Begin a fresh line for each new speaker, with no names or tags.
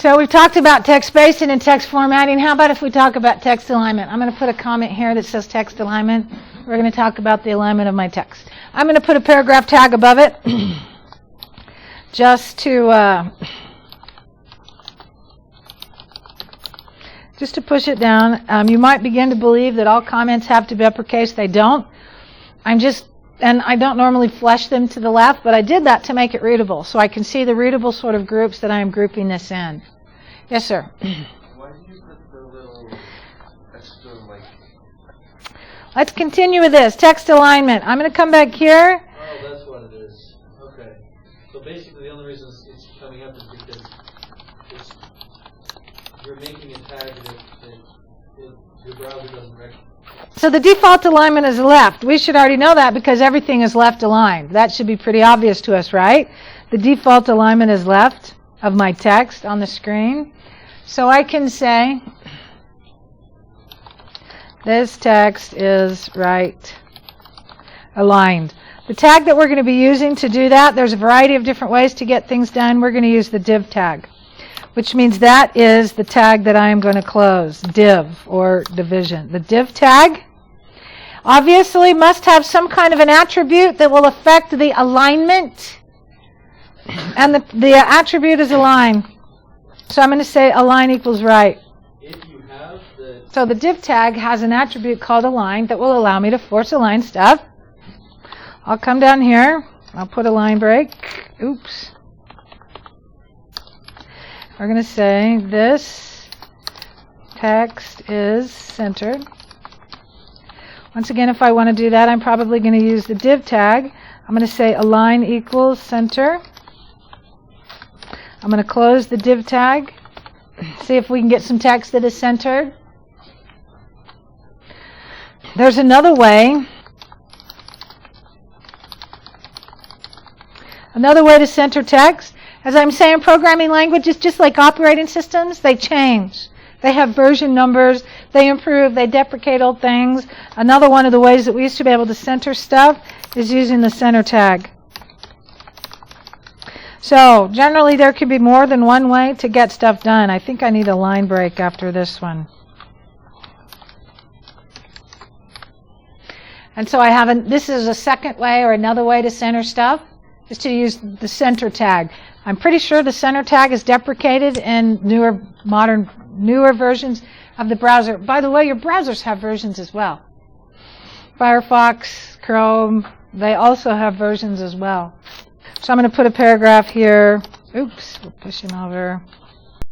So we've talked about text spacing and text formatting. How about if we talk about text alignment? I'm going to put a comment here that says text alignment. We're going to talk about the alignment of my text. I'm going to put a paragraph tag above it just to push it down. You might begin to believe that all comments have to be uppercase. They don't. And I don't normally flush them to the left, but I did that to make it readable, so I can see the readable sort of groups that I am grouping this in. Yes, sir?
Why did you put the little extra, like...
Let's continue with this. Text alignment. I'm going to come back here.
Oh, that's what it is. Okay. So basically the only reason it's coming up is because you're making a tag that your browser doesn't recognize.
So the default alignment is left. We should already know that because everything is left aligned. That should be pretty obvious to us, right? The default alignment is left of my text on the screen. So I can say this text is right aligned. The tag that we're going to be using to do that, there's a variety of different ways to get things done. We're going to use the div tag, which means that is the tag that I am going to close, div or division. The div tag obviously must have some kind of an attribute that will affect the alignment, and the attribute is align. So I'm going to say align equals right.
If you have
So the div tag has an attribute called align that will allow me to force align stuff. I'll come down here. I'll put a line break. Oops. We're going to say this text is centered. Once again, if I want to do that, I'm probably going to use the div tag. I'm going to say align equals center. I'm going to close the div tag. See if we can get some text that is centered. There's another way. Another way to center text. As I'm saying, programming languages, just like operating systems, they change. They have version numbers, they improve, they deprecate old things. Another one of the ways that we used to be able to center stuff is using the center tag. So, generally there could be more than one way to get stuff done. I think I need a line break after this one. And so this is a second way or another way to center stuff, is to use the center tag. I'm pretty sure the center tag is deprecated in newer versions of the browser. By the way, your browsers have versions as well. Firefox, Chrome, they also have versions as well. So I'm going to put a paragraph here. Oops, we're pushing over.